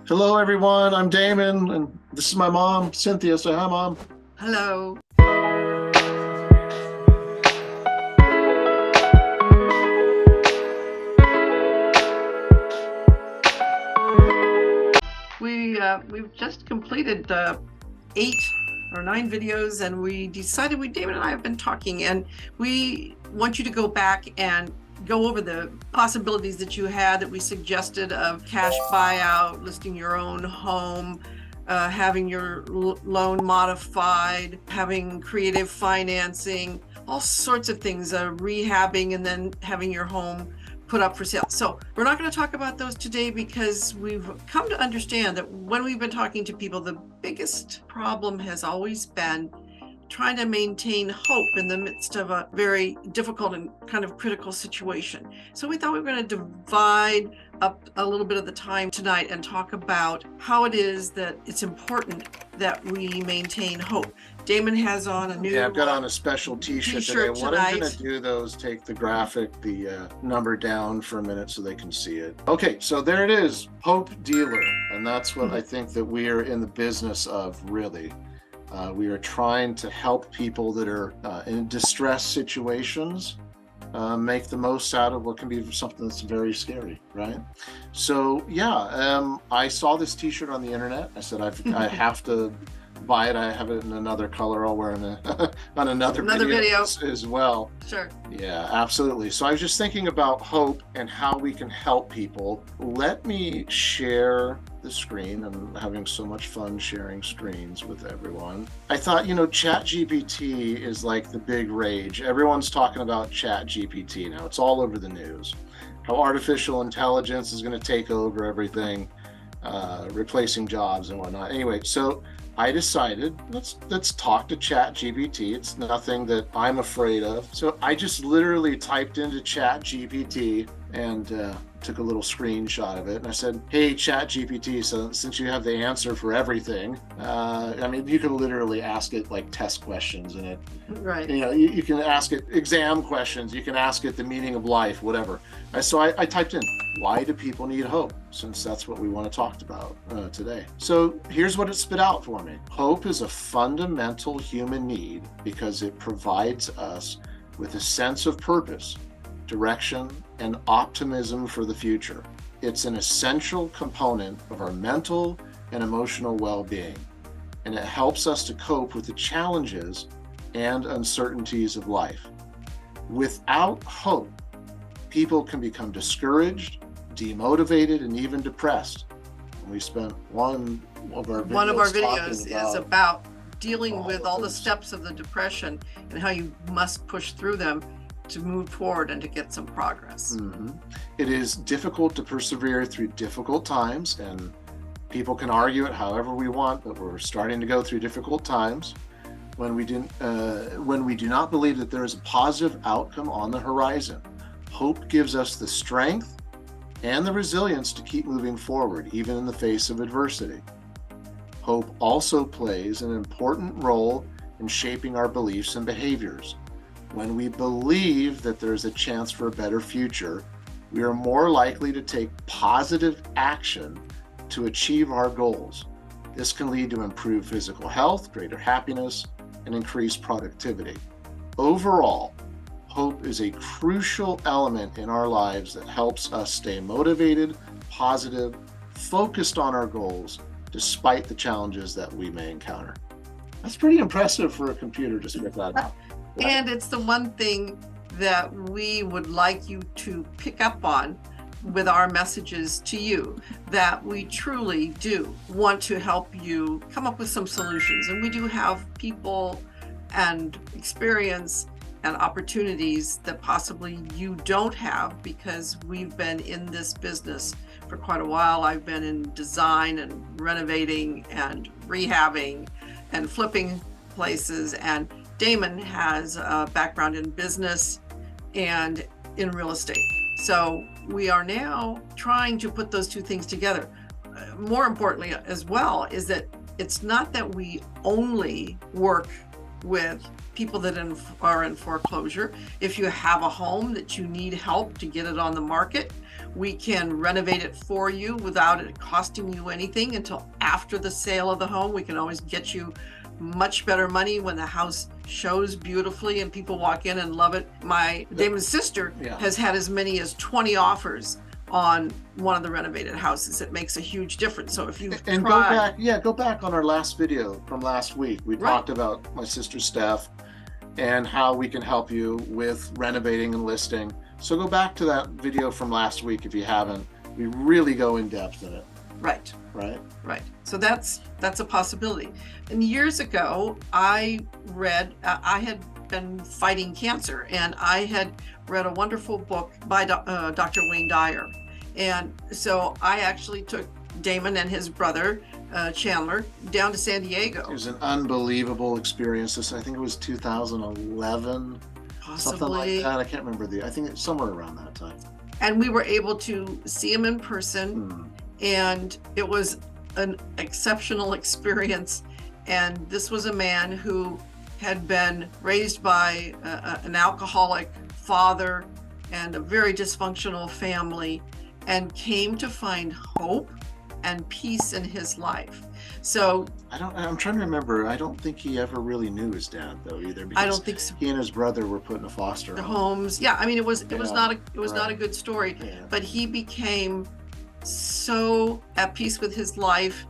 Hello, everyone. I'm Damon, and this is my mom, Cynthia. Say hi, Mom. Hello. We've just completed 8 or 9 videos, and we decided Damon and I have been talking, and we want you to go back and go over the possibilities that you had that we suggested of cash buyout, listing your own home, having your loan modified, having creative financing, all sorts of things, rehabbing, and then having your home put up for sale. So we're not going to talk about those today because we've come to understand that when we've been talking to people, the biggest problem has always been trying to maintain hope in the midst of a very difficult and kind of critical situation. So we thought we were going to divide up a little bit of the time tonight and talk about how it is that it's important that we maintain hope. Damon has on a new I've got on a special t-shirt today. What I'm going to do, though, is take the graphic, the number down for a minute so they can see it. Okay, so there it is, Hope Dealer. And that's what I think that we are in the business of, really. We are trying to help people that are in distressed situations make the most out of what can be something that's very scary, right? So I saw this t-shirt on the internet. I said I have to buy it. I have it in another color. I'll wear it on another video as well. Sure. Yeah, absolutely. So I was just thinking about hope and how we can help people. Let me share the screen. I'm having so much fun sharing screens with everyone. I thought, ChatGPT is like the big rage. Everyone's talking about ChatGPT now. It's all over the news. How artificial intelligence is going to take over everything, replacing jobs and whatnot. Anyway, so I decided let's talk to ChatGPT. It's nothing that I'm afraid of. So I just literally typed into ChatGPT and took a little screenshot of it. And I said, hey, ChatGPT, so since you have the answer for everything, you can literally ask it like test questions in it. Right. You can ask it exam questions. You can ask it the meaning of life, whatever. So I typed in, why do people need hope? Since that's what we want to talk about today. So here's what it spit out for me. Hope is a fundamental human need because it provides us with a sense of purpose, direction, and optimism for the future. It's an essential component of our mental and emotional well-being, and it helps us to cope with the challenges and uncertainties of life. Without hope, people can become discouraged, demotivated, and even depressed. And we spent one of our videos is about dealing with all the steps of the depression and how you must push through them to move forward and to get some progress. Mm-hmm. It is difficult to persevere through difficult times, and people can argue it however we want, but we're starting to go through difficult times when we do not believe that there is a positive outcome on the horizon. Hope gives us the strength and the resilience to keep moving forward, even in the face of adversity. Hope also plays an important role in shaping our beliefs and behaviors. When we believe that there's a chance for a better future, we are more likely to take positive action to achieve our goals. This can lead to improved physical health, greater happiness, and increased productivity. Overall, hope is a crucial element in our lives that helps us stay motivated, positive, focused on our goals, despite the challenges that we may encounter. That's pretty impressive for a computer to spit that out. And it's the one thing that we would like you to pick up on with our messages to you, that we truly do want to help you come up with some solutions. And we do have people and experience and opportunities that possibly you don't have, because we've been in this business for quite a while. I've been in design and renovating and rehabbing and flipping places, and Damon has a background in business and in real estate. So we are now trying to put those two things together. More importantly as well is that it's not that we only work with people that are in foreclosure. If you have a home that you need help to get it on the market, We can renovate it for you without it costing you anything until after the sale of the home. We can always get you much better money when the house shows beautifully and people walk in and love it. Damon's sister has had as many as 20 offers on one of the renovated houses. It makes a huge difference. So if you've tried, go back on our last video from last week. We talked about my sister's staff and how we can help you with renovating and listing. So go back to that video from last week if you haven't. We really go in depth in it. Right. Right. So that's a possibility. And years ago, I had been fighting cancer, and I had read a wonderful book by Dr. Wayne Dyer. And so I actually took Damon and his brother, Chandler, down to San Diego. It was an unbelievable experience. I think it was 2011, something like that. I can't remember I think it's somewhere around that time. And we were able to see him in person, and it was an exceptional experience. And this was a man who had been raised by an alcoholic father and a very dysfunctional family, and came to find hope and peace in his life. So I'm trying to remember. I don't think he ever really knew his dad though either. Because I don't think so. He and his brother were put in a foster homes. Yeah, I mean it was not a good story. Yeah. But he became so at peace with his life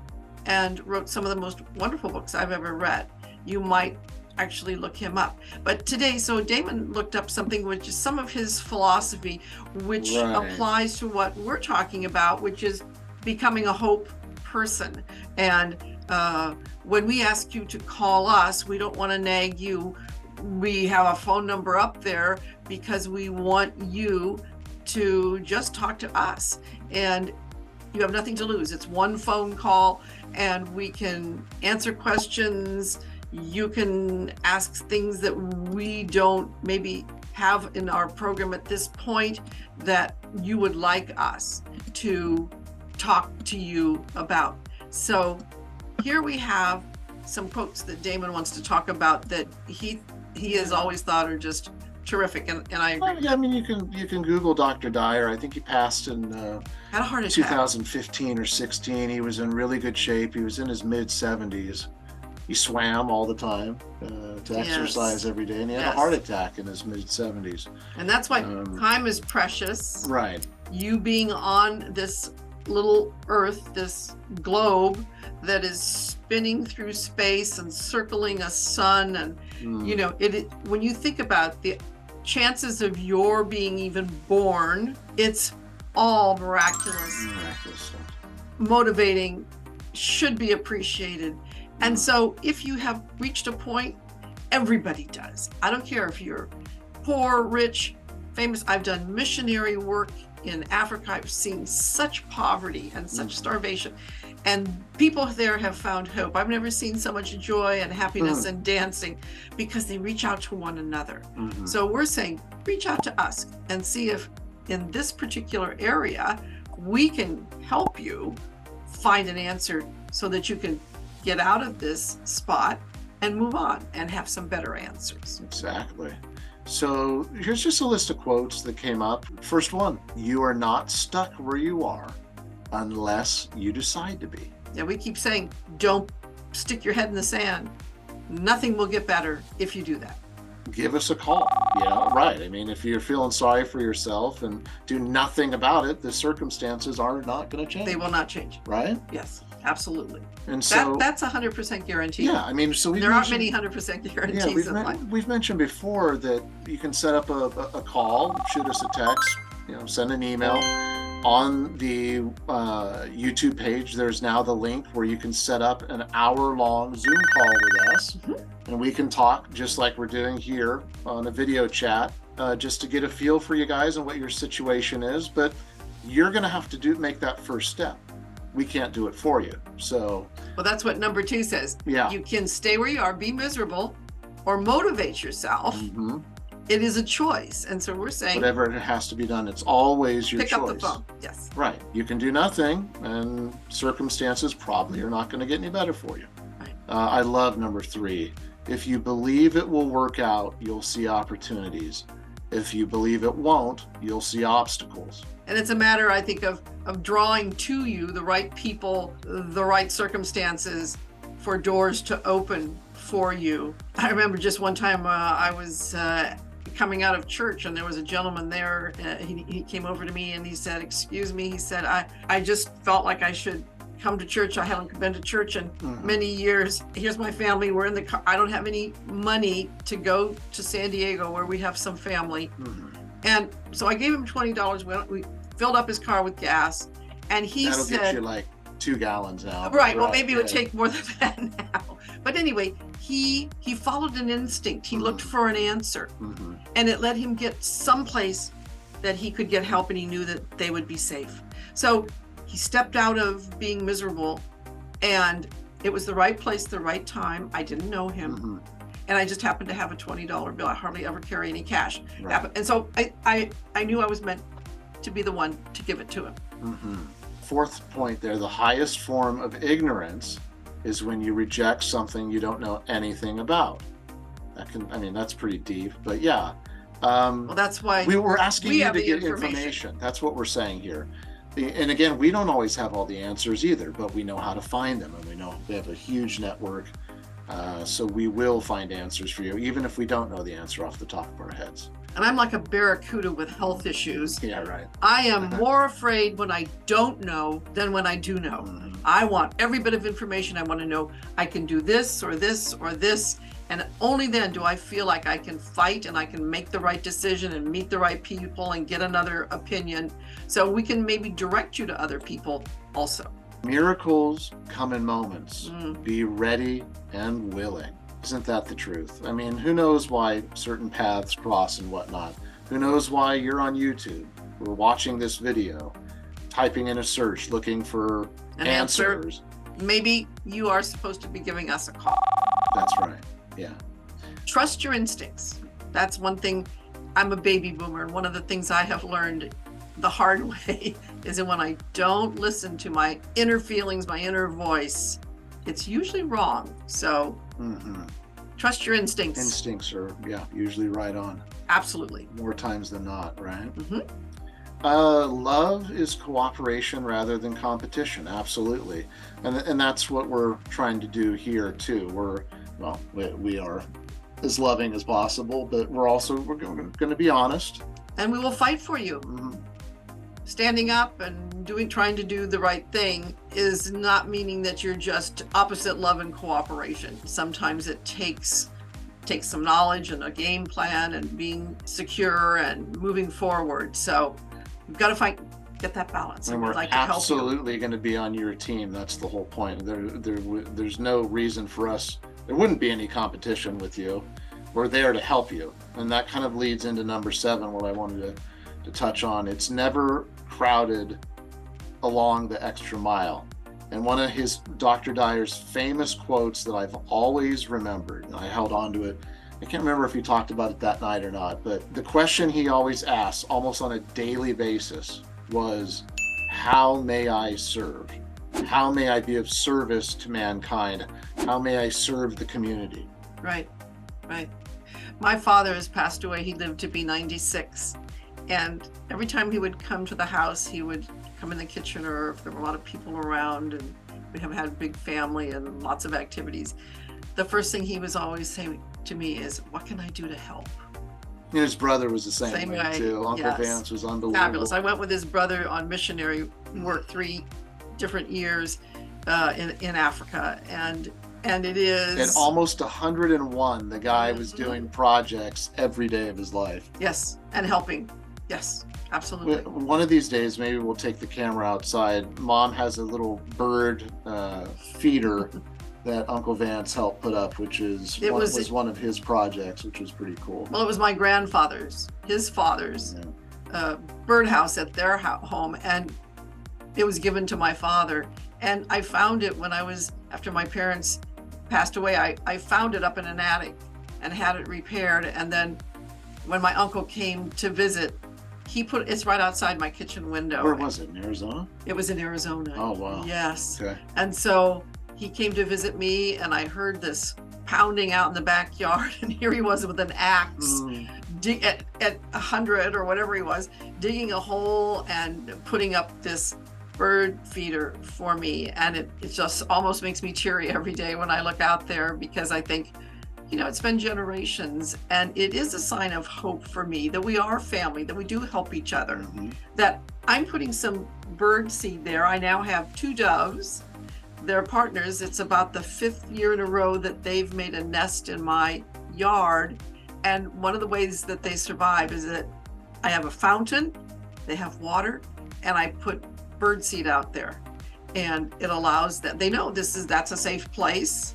and wrote some of the most wonderful books I've ever read. You might actually look him up. But today, so Damon looked up something which is some of his philosophy, which applies to what we're talking about, which is becoming a hope person. And when we ask you to call us, we don't want to nag you. We have a phone number up there because we want you to just talk to us. And you have nothing to lose. It's one phone call, and we can answer questions. You can ask things that we don't maybe have in our program at this point that you would like us to talk to you about. So here we have some quotes that Damon wants to talk about that he has always thought are just terrific, and I agree. Yeah, I mean you can Google Dr. Dyer. I think he passed in had a heart attack. 2015 or 16. He was in really good shape. He was in his mid 70s. He swam all the time to exercise every day, and he had a heart attack in his mid 70s. And that's why time is precious. Right. You being on this little Earth, this globe that is spinning through space and circling a sun, and you know, when you think about the chances of your being even born, it's all miraculous, motivating, should be appreciated. And so if you have reached a point, everybody does. I don't care if you're poor, rich, famous. I've done missionary work in Africa. I've seen such poverty and such starvation, and people there have found hope. I've never seen so much joy and happiness and dancing because they reach out to one another. So we're saying, reach out to us and see if in this particular area, we can help you find an answer so that you can get out of this spot and move on and have some better answers. Exactly. So here's just a list of quotes that came up. First one, you are not stuck where you are unless you decide to be. Yeah, we keep saying, don't stick your head in the sand. Nothing will get better if you do that. Give us a call. Yeah, right. I mean, if you're feeling sorry for yourself and do nothing about it, the circumstances are not going to change. They will not change. Right? Yes, absolutely. And so that's 100% guaranteed. Yeah, I mean, so there aren't many 100% guarantees in life. We've mentioned before that you can set up a call, shoot us a text, send an email. On the YouTube page, there's now the link where you can set up an hour-long Zoom call with us, and we can talk just like we're doing here on a video chat, just to get a feel for you guys and what your situation is. But you're going to have to make that first step. We can't do it for you. So, well, that's what number 2 says. Yeah, you can stay where you are, be miserable, or motivate yourself. It is a choice. And so we're saying, whatever it has to be done, it's always your choice. Pick up the phone. Yes. Right. You can do nothing, and circumstances probably are not going to get any better for you. Right. I love number 3. If you believe it will work out, you'll see opportunities. If you believe it won't, you'll see obstacles. And it's a matter, I think, of drawing to you the right people, the right circumstances for doors to open for you. I remember just one time I was coming out of church, and there was a gentleman there. He came over to me and he said, "Excuse me," he said, I just felt like I should come to church. I haven't been to church in many years. Here's my family. We're in the car. I don't have any money to go to San Diego where we have some family. And so I gave him $20. We filled up his car with gas, and That'll get you like 2 gallons now. Right. Well, maybe it would take more than that now. But anyway, he followed an instinct. He looked for an answer, and it let him get someplace that he could get help, and he knew that they would be safe. So he stepped out of being miserable, and it was the right place, the right time. I didn't know him. And I just happened to have a $20 bill. I hardly ever carry any cash. Right. And so I knew I was meant to be the one to give it to him. Fourth point there, the highest form of ignorance is when you reject something you don't know anything about. That's pretty deep, but yeah. Well, that's why we were asking you to get information. information. That's what we're saying here. And again, we don't always have all the answers either, but we know how to find them, and we know we have a huge network. So we will find answers for you, even if we don't know the answer off the top of our heads. And I'm like a barracuda with health issues. Yeah, right. I am more afraid when I don't know than when I do know. I want every bit of information. I want to know I can do this or this or this. And only then do I feel like I can fight and I can make the right decision and meet the right people and get another opinion. So we can maybe direct you to other people also. Miracles come in moments. Be ready and willing. Isn't that the truth? I mean, who knows why certain paths cross and whatnot? Who knows why you're on YouTube? We're watching this video, typing in a search, looking for An answers. Maybe you are supposed to be giving us a call. That's right. Yeah. Trust your instincts. That's one thing. I'm a baby boomer, and one of the things I have learned the hard way is that when I don't listen to my inner feelings, my inner voice, it's usually wrong. So trust your instincts. Instincts are, usually right on. Absolutely. More times than not, right? Love is cooperation rather than competition. Absolutely. And that's what we're trying to do here too. We are as loving as possible, but we're going to be honest. And we will fight for you. Standing up and trying to do the right thing is not meaning that you're just opposite love and cooperation. Sometimes it takes some knowledge and a game plan and being secure and moving forward. So you've got to get that balance. And we're absolutely going to be on your team. That's the whole point. There's no reason for us. There wouldn't be any competition with you. We're there to help you. And that kind of leads into number 7, what I wanted to touch on. It's never crowded along the extra mile. And one of Dr. Dyer's famous quotes that I've always remembered, and I held on to it. I can't remember if he talked about it that night or not, but the question he always asked almost on a daily basis was, how may I serve? How may I be of service to mankind? How may I serve the community? Right. My father has passed away. He lived to be 96. And every time he would come to the house, he would come in the kitchen, or if there were a lot of people around, and we have had a big family and lots of activities, the first thing he was always saying to me is, what can I do to help? And his brother was the same way too. Uncle Vance was unbelievable. Fabulous. I went with his brother on missionary work 3 different years in Africa, and it is... At almost 101, the guy was doing projects every day of his life. Yes, and helping. Yes, absolutely. One of these days, maybe we'll take the camera outside. Mom has a little bird feeder that Uncle Vance helped put up, which was one of his projects, which was pretty cool. Well, it was my his father's birdhouse at their home, and it was given to my father. And I found it after my parents passed away, I found it up in an attic and had it repaired. And then when my uncle came to visit, it's right outside my kitchen window. Where was it? In Arizona? It was in Arizona. Oh, wow. Yes. Okay. And so he came to visit me, and I heard this pounding out in the backyard, and here he was with an axe at 100 or whatever he was, digging a hole and putting up this bird feeder for me. And it just almost makes me teary every day when I look out there, because I think, it's been generations, and it is a sign of hope for me that we are family, that we do help each other, Mhm. that I'm putting some bird seed there. I now have 2 doves. They're partners. It's about the 5th year in a row that they've made a nest in my yard. And one of the ways that they survive is that I have a fountain, they have water, and I put bird seed out there. And it allows that they know that's a safe place.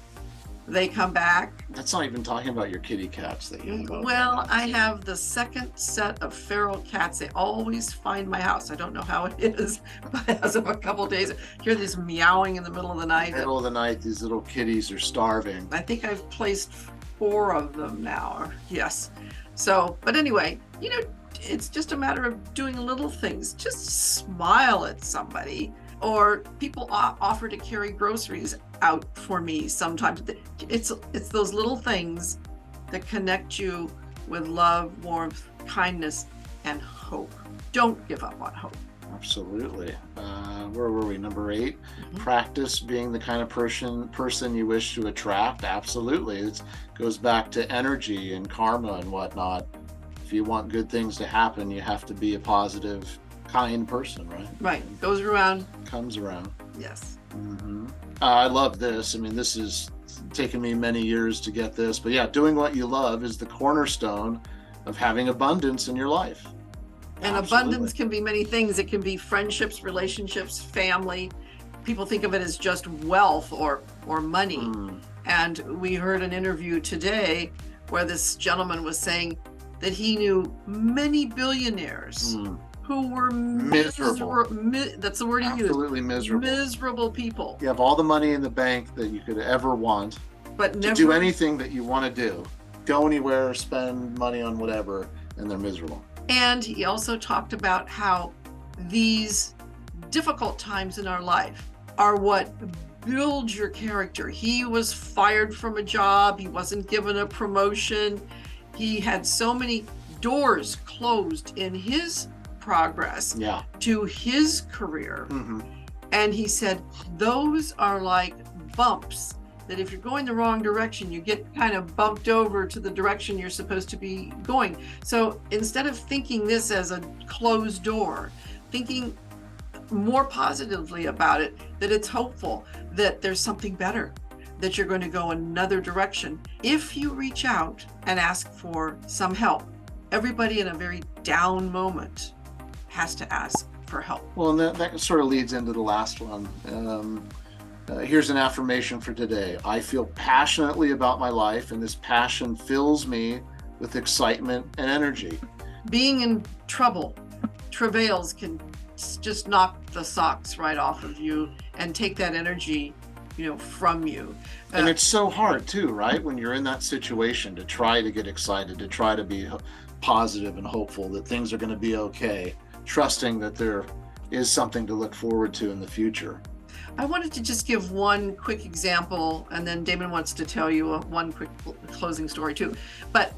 They come back. That's not even talking about your kitty cats that you have. Well, I have the second set of feral cats. They always find my house. I don't know how it is, but as of a couple days, I hear this meowing in the middle of the night. Middle of the night, these little kitties are starving. I think I've placed 4 of them now. Yes. So, but anyway, it's just a matter of doing little things. Just smile at somebody, or people offer to carry groceries out for me sometimes. It's those little things that connect you with love, warmth, kindness, and hope. Don't give up on hope. Absolutely. Where were we? Number 8. Mhm. Practice being the kind of person you wish to attract. Absolutely. It goes back to energy and karma and whatnot. If you want good things to happen, you have to be a positive, kind person, right? Right. Goes around. Comes around. Yes. Mm-hmm. I love this. I mean, this has taken me many years to get this, but yeah, doing what you love is the cornerstone of having abundance in your life. And Absolutely. abundance can be many things. It can be friendships, relationships, family. People think of it as just wealth or money. Mm. And we heard an interview today where this gentleman was saying that he knew many billionaires Mm. who were Miserable. That's the word he used. Absolutely miserable. Miserable people. You have all the money in the bank that you could ever want But to never do anything that you want to do. Go anywhere, spend money on whatever, and they're miserable. And he also talked about how these difficult times in our life are what build your character. He was fired from a job. He wasn't given a promotion. He had so many doors closed in his progress Yeah. to his career. Mm-hmm. And he said, those are like bumps that if you're going the wrong direction, you get kind of bumped over to the direction you're supposed to be going. So instead of thinking this as a closed door, thinking more positively about it, that it's hopeful, that there's something better, that you're going to go another direction. If you reach out and ask for some help, everybody in a very down moment has to ask for help. Well, and that sort of leads into the last one. Here's an affirmation for today. I feel passionately about my life, and this passion fills me with excitement and energy. Being in travails can just knock the socks right off of you and take that energy, from you. And it's so hard too, right? When you're in that situation, to try to get excited, to try to be positive and hopeful that things are going to be okay, trusting that there is something to look forward to in the future. I wanted to just give one quick example, and then Damon wants to tell you one quick closing story too. But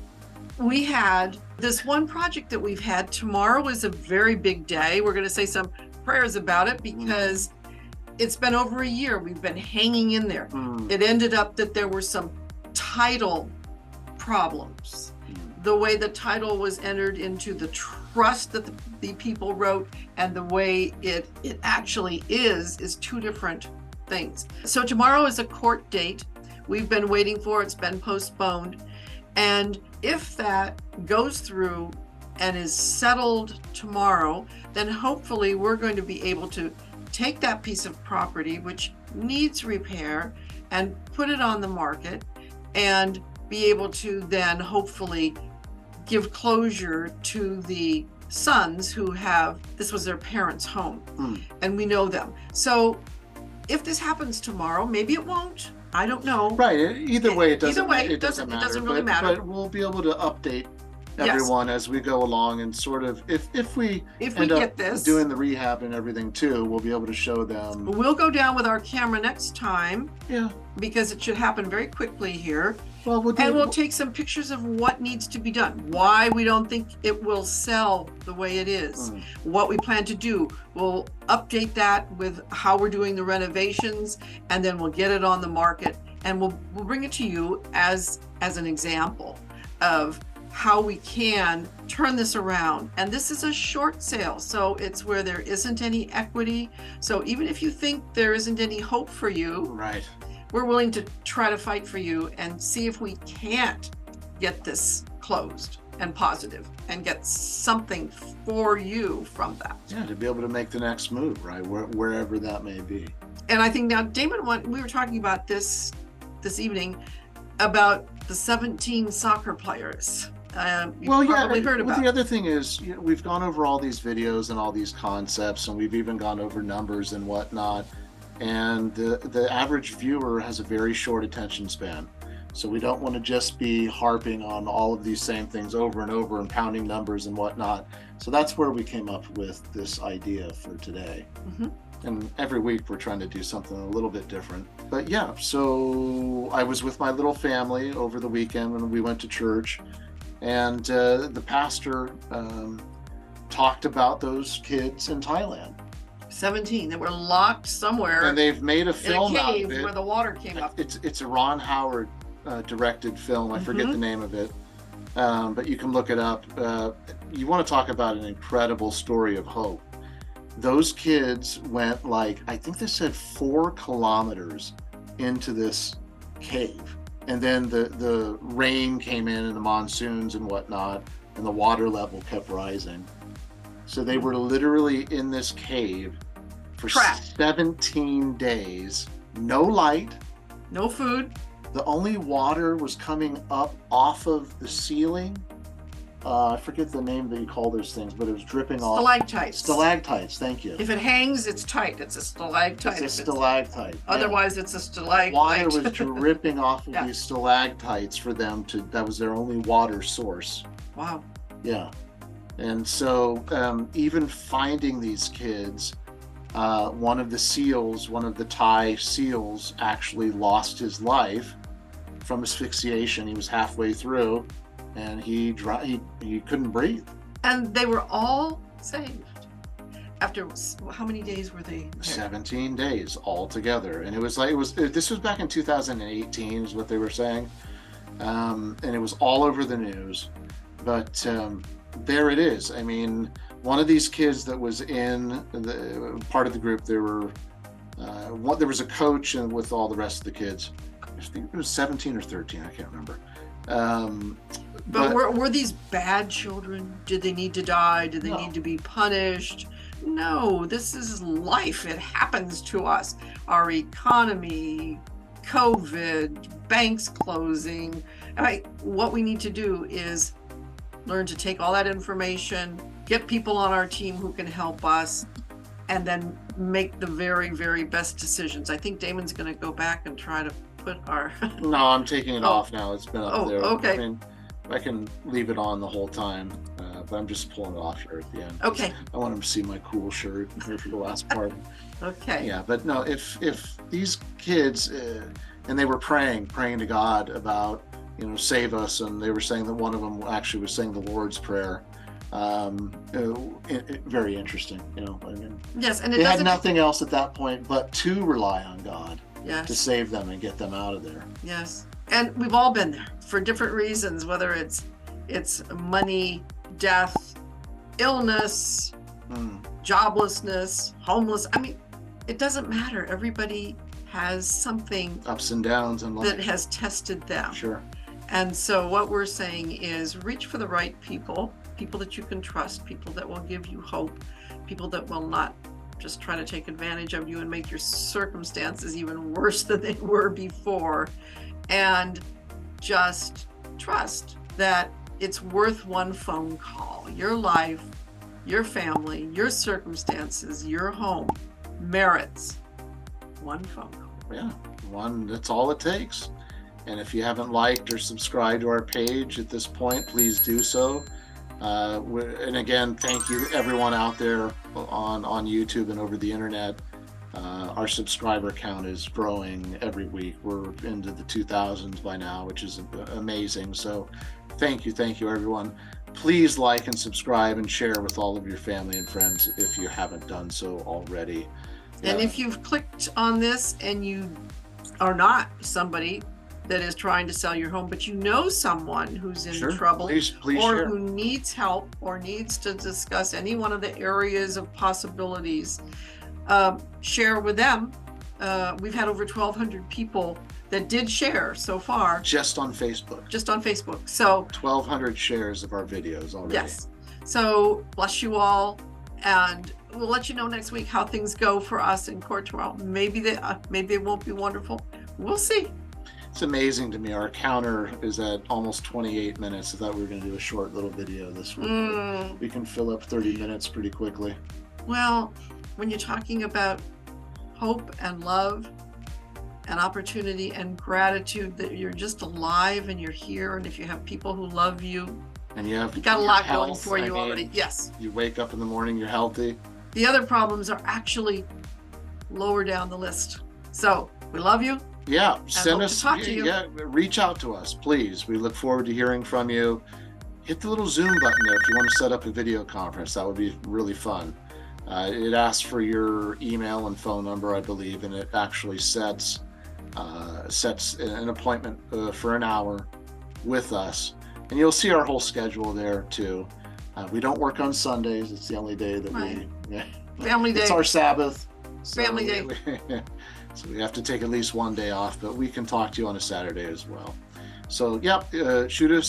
we had this one project that we've had. Tomorrow is a very big day. We're going to say some prayers about it because it's been over a year. We've been hanging in there. It ended up that there were some title problems. The way the title was entered into the trust that the people wrote and the way it actually is 2 different things. So tomorrow is a court date. We've been waiting for, it's been postponed. And if that goes through and is settled tomorrow, then hopefully we're going to be able to take that piece of property, which needs repair, and put it on the market and be able to then hopefully give closure to the sons who this was their parents' home, and we know them. So if this happens tomorrow, maybe it won't. I don't know. Right. Either way, it doesn't matter. It doesn't really matter. But we'll be able to update everyone as we go along, and sort of if we end up doing the rehab and everything too, we'll be able to show them. We'll go down with our camera next time. Yeah. Because it should happen very quickly here. Well, And we'll take some pictures of what needs to be done, why we don't think it will sell the way it is, what we plan to do. We'll update that with how we're doing the renovations, and then we'll get it on the market, and we'll bring it to you as an example of how we can turn this around. And this is a short sale, so it's where there isn't any equity. So even if you think there isn't any hope for you, right, we're willing to try to fight for you and see if we can't get this closed and positive and get something for you from that. Yeah, to be able to make the next move, right, wherever that may be. And I think now, Damon, we were talking about this evening about the 17 soccer players. Well, probably heard about. The other thing is, we've gone over all these videos and all these concepts, and we've even gone over numbers and whatnot. And the average viewer has a very short attention span. So we don't want to just be harping on all of these same things over and over and pounding numbers and whatnot. So that's where we came up with this idea for today. And every week we're trying to do something a little bit different. But yeah, so I was with my little family over the weekend when we went to church, and the pastor talked about those kids in Thailand. 17 that were locked somewhere, and they've made a film in a cave out of it where the water came up. It's a Ron Howard directed film. I forget the name of it, but you can look it up. You want to talk about an incredible story of hope. Those kids went, like, I think they said 4 kilometers into this cave, and then the rain came in and the monsoons and whatnot, and the water level kept rising. So they were literally in this cave for 17 days, no light, no food. The only water was coming up off of the ceiling. I forget the name that you call those things, but it was dripping off. Stalactites. Stalactites, thank you. If it hangs, it's tight. It's a stalactite. It's a stalactite. Otherwise, it's a stalagmite. Water was dripping off of these stalactites for them to, that was their only water source. Wow. Yeah. And so even finding these kids, one of the Thai SEALs actually lost his life from asphyxiation. He was halfway through and he couldn't breathe. And they were all saved. After how many days were they there? 17 days altogether. And this was back in 2018 is what they were saying. And it was all over the news. But there it is. I mean, one of these kids that was in the part of the group, there was a coach and with all the rest of the kids. I think it was 17 or 13, I can't remember. But were these bad children? Did they need to die? Did they need to be punished? No, this is life. It happens to us. Our economy, COVID, banks closing. What we need to do is learn to take all that information, get people on our team who can help us, and then make the very, very best decisions. I think Damon's going to go back and try to put our... No, I'm taking it off now. It's been up there. Okay. I mean, I can leave it on the whole time, but I'm just pulling it off here at the end. Okay. I want them to see my cool shirt here for the last part. Okay. Yeah, but no, if these kids, and they were praying to God about, save us, and they were saying that one of them actually was saying the Lord's Prayer. Very interesting, I mean. Yes, and they had nothing else at that point but to rely on God. Yes. To save them and get them out of there. Yes, and we've all been there for different reasons, whether it's money, death, illness, joblessness, homeless. I mean, it doesn't matter. Everybody has something, ups and downs in life, that has tested them. Sure. And so what we're saying is reach for the right people that you can trust, people that will give you hope, people that will not just try to take advantage of you and make your circumstances even worse than they were before. And just trust that it's worth one phone call. Your life, your family, your circumstances, your home merits one phone call. Yeah, one, that's all it takes. And if you haven't liked or subscribed to our page at this point, please do so. And again, thank you everyone out there on YouTube and over the internet. Our subscriber count is growing every week. We're into the 2000s by now, which is amazing. So thank you everyone. Please like and subscribe and share with all of your family and friends if you haven't done so already. And if you've clicked on this and you are not somebody that is trying to sell your home, but you know someone who's in trouble, please or share. who needs help or needs to discuss any one of the areas of possibilities, share with them. We've had over 1,200 people that did share so far. Just on Facebook. So 1,200 shares of our videos already. Yes. So bless you all. And we'll let you know next week how things go for us in court tomorrow. Maybe they won't be wonderful. We'll see. It's amazing to me. Our counter is at almost 28 minutes. I thought we were going to do a short little video this week. We can fill up 30 minutes pretty quickly. Well, when you're talking about hope and love and opportunity and gratitude that you're just alive and you're here, and if you have people who love you, and you got a lot going for you already. Yes. You wake up in the morning, you're healthy. The other problems are actually lower down the list. So we love you. Yeah, send us. Talk to you. Yeah, reach out to us, please. We look forward to hearing from you. Hit the little Zoom button there if you want to set up a video conference. That would be really fun. It asks for your email and phone number, I believe, and it actually sets an appointment for an hour with us. And you'll see our whole schedule there too. We don't work on Sundays. It's the only day that Family day. It's our Sabbath. Family day. So we have to take at least one day off, but we can talk to you on a Saturday as well. So shoot us,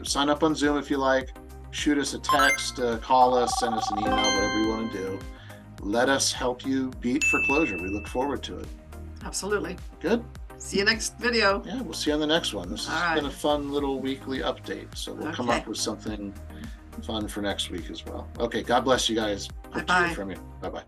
sign up on Zoom if you like. Shoot us a text, call us, send us an email, whatever you want to do. Let us help you beat foreclosure. We look forward to it. Absolutely. Good. See you next video. Yeah, we'll see you on the next one. This has been a fun little weekly update. So we'll come up with something fun for next week as well. Okay, God bless you guys. Hope to hear from you. Bye-bye.